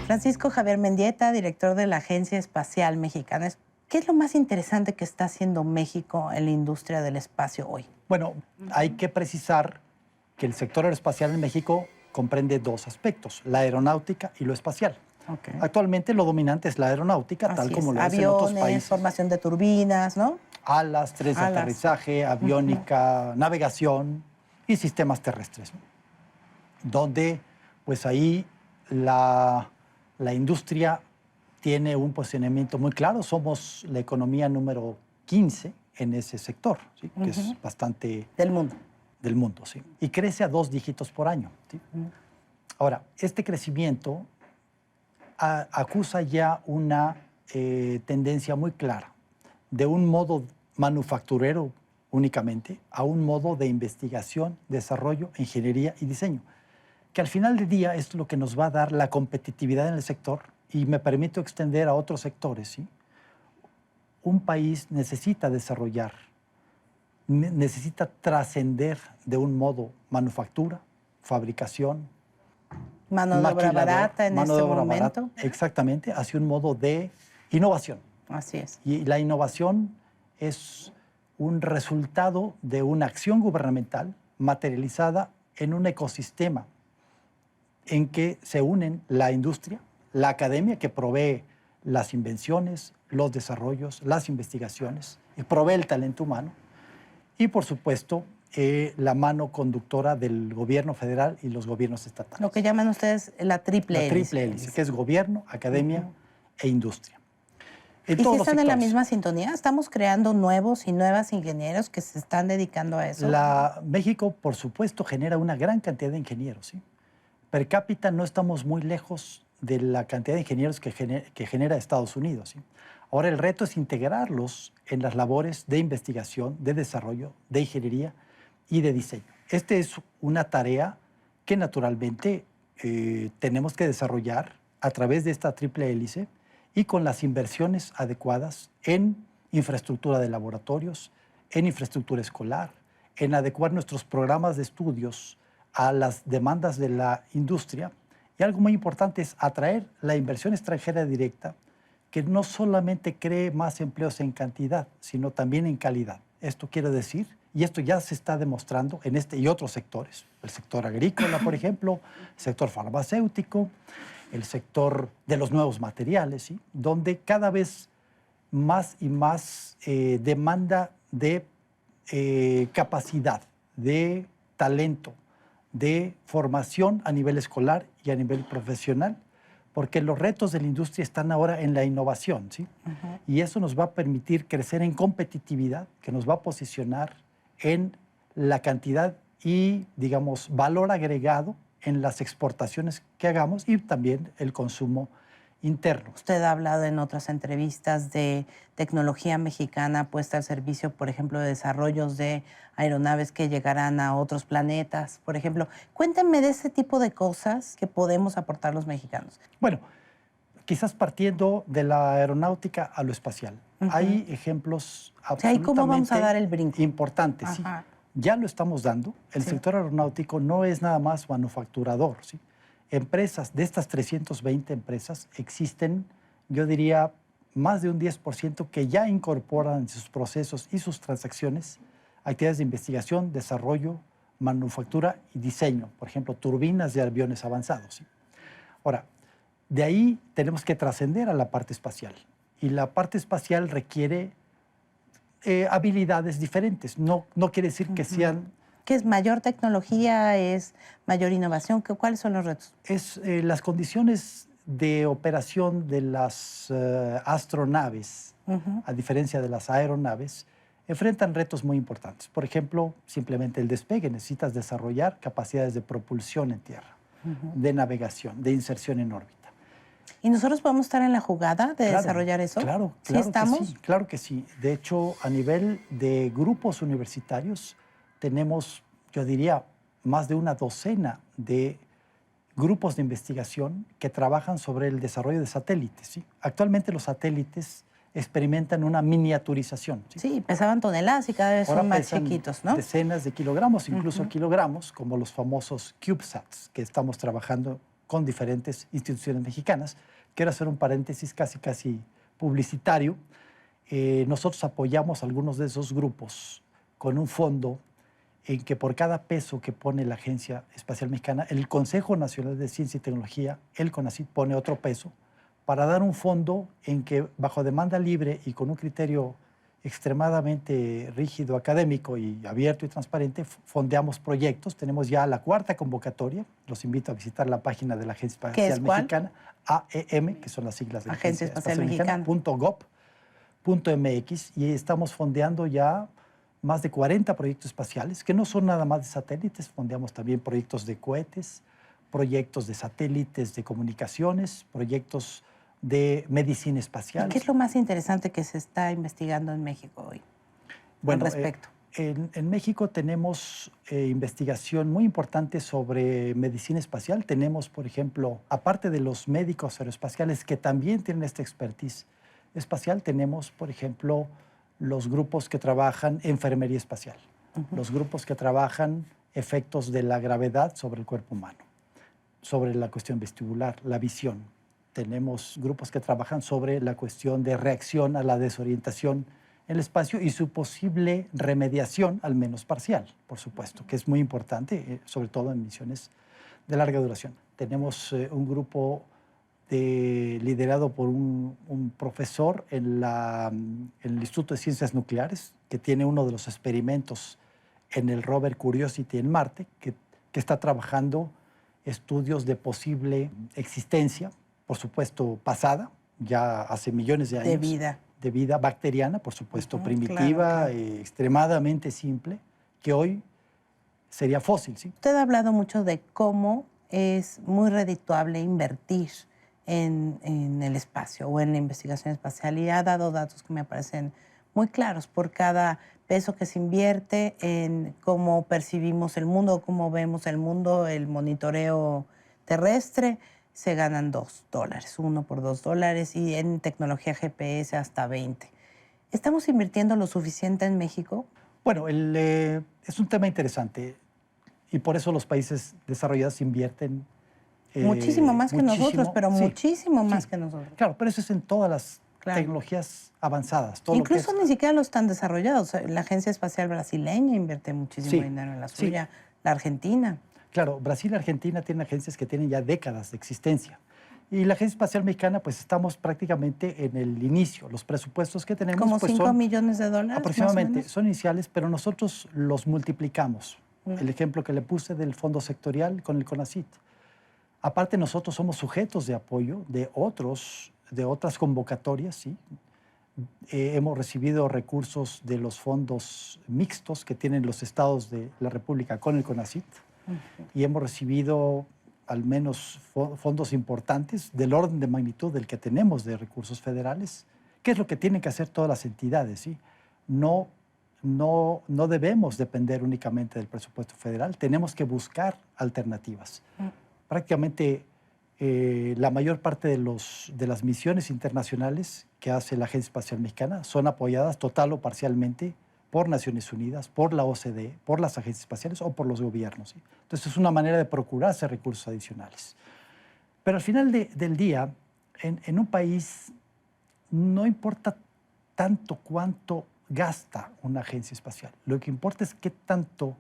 Francisco Javier Mendieta, director de la Agencia Espacial Mexicana. ¿Qué es lo más interesante que está haciendo México en la industria del espacio hoy? Bueno, hay que precisar que el sector aeroespacial en México comprende dos aspectos, la aeronáutica y lo espacial. Okay. Actualmente lo dominante es la aeronáutica, tal como lo es en otros países. Aviones, formación de turbinas, ¿no? Alas, trenes de aterrizaje, aviónica, navegación y sistemas terrestres, ¿no? Donde, pues ahí la industria tiene un posicionamiento muy claro. Somos la economía número 15 en ese sector, ¿sí? Que es bastante... Del mundo. Del mundo, sí. Y crece a 2 dígitos por año, ¿sí? Ahora, este crecimiento acusa ya una tendencia muy clara de un modo manufacturero únicamente a un modo de investigación, desarrollo, ingeniería y diseño, que al final del día es lo que nos va a dar la competitividad en el sector, y me permito extender a otros sectores, ¿sí? Un país necesita desarrollar, necesita trascender de un modo manufactura, fabricación, mano de obra barata en este momento. Barata, exactamente, hacia un modo de innovación. Así es. Y la innovación es un resultado de una acción gubernamental materializada en un ecosistema en que se unen la industria, la academia, que provee las invenciones, los desarrollos, las investigaciones, y provee el talento humano, y por supuesto la mano conductora del gobierno federal y los gobiernos estatales. Lo que llaman ustedes la triple hélice. La triple hélice, que es gobierno, academia e industria. ¿Y si están en la misma sintonía? ¿Estamos creando nuevos y nuevas ingenieros que se están dedicando a eso? México, por supuesto, genera una gran cantidad de ingenieros, ¿sí? Per cápita no estamos muy lejos de la cantidad de ingenieros que genera Estados Unidos, ¿sí? Ahora el reto es integrarlos en las labores de investigación, de desarrollo, de ingeniería y de diseño. Esta es una tarea que naturalmente tenemos que desarrollar a través de esta triple hélice y con las inversiones adecuadas en infraestructura de laboratorios, en infraestructura escolar, en adecuar nuestros programas de estudios a las demandas de la industria. Y algo muy importante es atraer la inversión extranjera directa, que no solamente cree más empleos en cantidad, sino también en calidad. Esto quiere decir, y esto ya se está demostrando en este y otros sectores, el sector agrícola, por ejemplo, el sector farmacéutico, el sector de los nuevos materiales, ¿sí? Donde cada vez más y más demanda de capacidad, de talento, de formación a nivel escolar y a nivel profesional, porque los retos de la industria están ahora en la innovación, ¿sí? Y eso nos va a permitir crecer en competitividad, que nos va a posicionar en la cantidad y, digamos, valor agregado en las exportaciones que hagamos y también el consumo interno. Usted ha hablado en otras entrevistas de tecnología mexicana puesta al servicio, por ejemplo, de desarrollos de aeronaves que llegarán a otros planetas, por ejemplo. Cuéntenme de ese tipo de cosas que podemos aportar los mexicanos. Bueno, quizás partiendo de la aeronáutica a lo espacial. Hay ejemplos absolutamente ¿cómo vamos a dar el brinco? Importantes, sí. Ya lo estamos dando. El sector aeronáutico no es nada más manufacturador, ¿sí? Empresas, de estas 320 empresas, existen, yo diría, más de un 10% que ya incorporan en sus procesos y sus transacciones actividades de investigación, desarrollo, manufactura y diseño. Por ejemplo, turbinas de aviones avanzados, ¿sí? Ahora, de ahí tenemos que trascender a la parte espacial. Y la parte espacial requiere habilidades diferentes. No quiere decir que sean... ¿Qué es mayor tecnología? ¿Es mayor innovación? ¿Cuáles son los retos? Es las condiciones de operación de las astronaves, a diferencia de las aeronaves, enfrentan retos muy importantes. Por ejemplo, simplemente el despegue. Necesitas desarrollar capacidades de propulsión en tierra, de navegación, de inserción en órbita. ¿Y nosotros podemos estar en la jugada de desarrollar eso? Claro, ¿Sí estamos? Que sí, claro que sí. De hecho, a nivel de grupos universitarios, tenemos, yo diría, más de una docena de grupos de investigación que trabajan sobre el desarrollo de satélites, ¿sí? Actualmente los satélites experimentan una miniaturización, ¿sí? Sí, pesaban toneladas y cada vez Ahora son más pesan chiquitos, ¿no? decenas de kilogramos, incluso kilogramos, como los famosos CubeSats, que estamos trabajando con diferentes instituciones mexicanas. Quiero hacer un paréntesis casi publicitario. Nosotros apoyamos a algunos de esos grupos con un fondo en que por cada peso que pone la Agencia Espacial Mexicana, el Consejo Nacional de Ciencia y Tecnología, el CONACYT, pone otro peso para dar un fondo en que, bajo demanda libre y con un criterio extremadamente rígido, académico y abierto y transparente, fondeamos proyectos. Tenemos ya la 4ª convocatoria. Los invito a visitar la página de la Agencia Espacial Mexicana, AEM, que son las siglas de la Agencia Espacial Mexicana, .gov.mx, y estamos fondeando ya más de 40 proyectos espaciales, que no son nada más de satélites. Fondeamos también proyectos de cohetes, proyectos de satélites de comunicaciones, proyectos de medicina espacial. ¿Y qué es lo más interesante que se está investigando en México hoy al respecto? En México tenemos investigación muy importante sobre medicina espacial. Tenemos, por ejemplo, aparte de los médicos aeroespaciales que también tienen esta expertise espacial, tenemos, por ejemplo, los grupos que trabajan enfermería espacial, los grupos que trabajan efectos de la gravedad sobre el cuerpo humano, sobre la cuestión vestibular, la visión. Tenemos grupos que trabajan sobre la cuestión de reacción a la desorientación en el espacio y su posible remediación, al menos parcial, por supuesto, que es muy importante, sobre todo en misiones de larga duración. Tenemos un grupo liderado por un profesor en el Instituto de Ciencias Nucleares, que tiene uno de los experimentos en el rover Curiosity en Marte, que está trabajando estudios de posible existencia, por supuesto pasada, ya hace millones de años. De vida bacteriana, por supuesto, primitiva, extremadamente simple, que hoy sería fósil, ¿sí? Usted ha hablado mucho de cómo es muy redituable invertir en el espacio o en la investigación espacial, y ha dado datos que me parecen muy claros por cada peso que se invierte en cómo percibimos el mundo, cómo vemos el mundo, el monitoreo terrestre. Se ganan $2, 1 por $2, y en tecnología GPS hasta 20. ¿Estamos invirtiendo lo suficiente en México? Bueno, es un tema interesante y por eso los países desarrollados invierten muchísimo más que nosotros, pero sí, muchísimo más que nosotros. Claro, pero eso es en todas las tecnologías avanzadas. Todo incluso ni siquiera los tan desarrollados. La Agencia Espacial Brasileña invierte muchísimo dinero en la suya, la Argentina. Claro, Brasil y Argentina tienen agencias que tienen ya décadas de existencia. Y la Agencia Espacial Mexicana, pues estamos prácticamente en el inicio. Los presupuestos que tenemos ¿Como pues, 5 millones de dólares? Aproximadamente, son iniciales, pero nosotros los multiplicamos. El ejemplo que le puse del fondo sectorial con el CONACYT. Aparte, nosotros somos sujetos de apoyo de otras convocatorias, ¿sí? Hemos recibido recursos de los fondos mixtos que tienen los estados de la República con el CONACYT. Y hemos recibido al menos fondos importantes del orden de magnitud del que tenemos de recursos federales, que es lo que tienen que hacer todas las entidades, ¿sí? No debemos depender únicamente del presupuesto federal, tenemos que buscar alternativas. Prácticamente la mayor parte de las misiones internacionales que hace la Agencia Espacial Mexicana son apoyadas total o parcialmente por Naciones Unidas, por la OCDE, por las agencias espaciales o por los gobiernos, ¿sí? Entonces es una manera de procurarse recursos adicionales. Pero al final del día, en un país no importa tanto cuánto gasta una agencia espacial. Lo que importa es qué tanto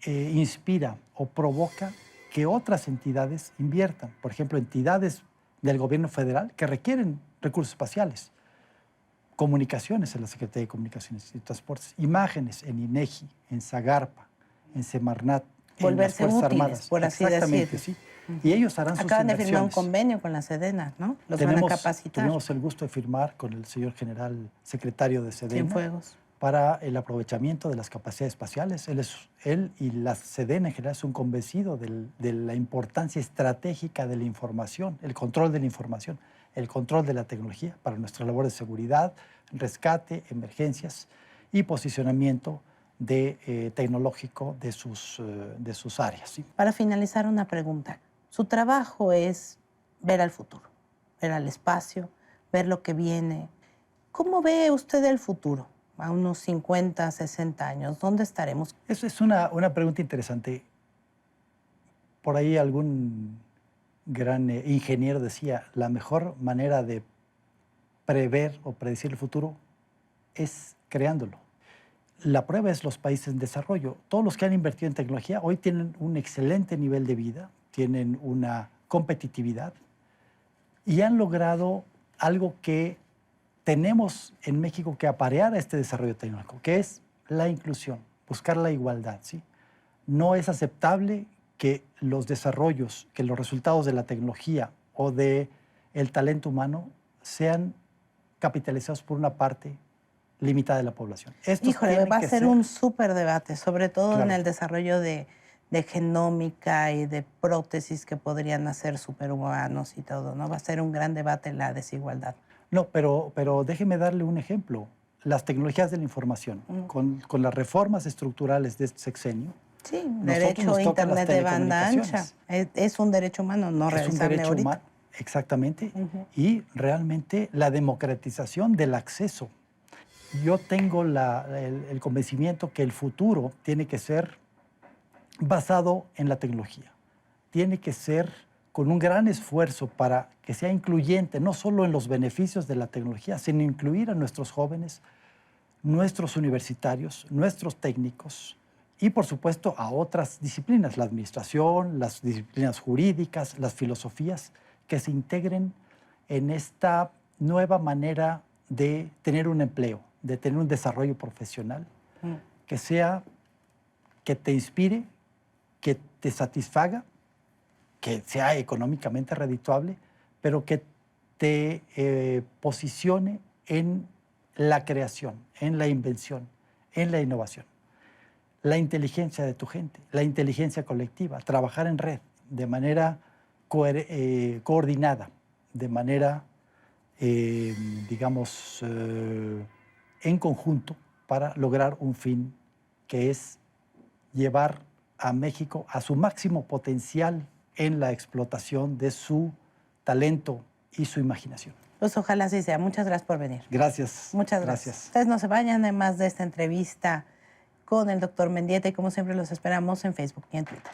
inspira o provoca que otras entidades inviertan. Por ejemplo, entidades del gobierno federal que requieren recursos espaciales. Comunicaciones en la Secretaría de Comunicaciones y Transportes, imágenes en INEGI, en SAGARPA, en Semarnat, en las Fuerzas Armadas. Por así decirlo. Sí. Y ellos harán sus inversiones. Acaban de firmar un convenio con la Sedena, ¿no? Los van a capacitar. Tenemos el gusto de firmar con el señor general secretario de Sedena. Cienfuegos. Para el aprovechamiento de las capacidades espaciales. Él y la Sedena en general son convencidos de la importancia estratégica de la información, el control de la información, el control de la tecnología para nuestra labor de seguridad, rescate, emergencias y posicionamiento tecnológico de sus áreas, ¿sí? Para finalizar, una pregunta. Su trabajo es ver al futuro, ver al espacio, ver lo que viene. ¿Cómo ve usted el futuro a unos 50, 60 años? ¿Dónde estaremos? Eso es una pregunta interesante. Por ahí algún gran ingeniero decía, la mejor manera de prever o predecir el futuro es creándolo. La prueba es los países en desarrollo. Todos los que han invertido en tecnología hoy tienen un excelente nivel de vida, tienen una competitividad y han logrado algo que tenemos en México que aparear a este desarrollo tecnológico, que es la inclusión, buscar la igualdad, ¿sí? No es aceptable que los desarrollos, que los resultados de la tecnología o del talento humano sean capitalizados por una parte limitada de la población. Híjole, va a ser un súper debate, sobre todo en Claro. el desarrollo de genómica y de prótesis que podrían hacer superhumanos y todo, ¿no? Va a ser un gran debate la desigualdad. No, pero déjeme darle un ejemplo. Las tecnologías de la información, con las reformas estructurales de este sexenio, Sí, nosotros derecho nos a tocan las internet de banda ancha. telecomunicaciones. Es un derecho humano, no Es un realizable derecho ahorita. humano, exactamente, y realmente la democratización del acceso. Yo tengo el convencimiento que el futuro tiene que ser basado en la tecnología. Tiene que ser con un gran esfuerzo para que sea incluyente, no solo en los beneficios de la tecnología, sino incluir a nuestros jóvenes, nuestros universitarios, nuestros técnicos y, por supuesto, a otras disciplinas, la administración, las disciplinas jurídicas, las filosofías, que se integren en esta nueva manera de tener un empleo, de tener un desarrollo profesional, que te inspire, que te satisfaga, que sea económicamente redituable, pero que te posicione en la creación, en la invención, en la innovación. La inteligencia de tu gente, la inteligencia colectiva, trabajar en red de manera coordinada, de manera, digamos, en conjunto para lograr un fin que es llevar a México a su máximo potencial en la explotación de su talento y su imaginación. Pues ojalá así sea. Muchas gracias por venir. Gracias. Muchas gracias. Ustedes no se vayan, además de esta entrevista con el doctor Mendieta, y como siempre los esperamos en Facebook y en Twitter.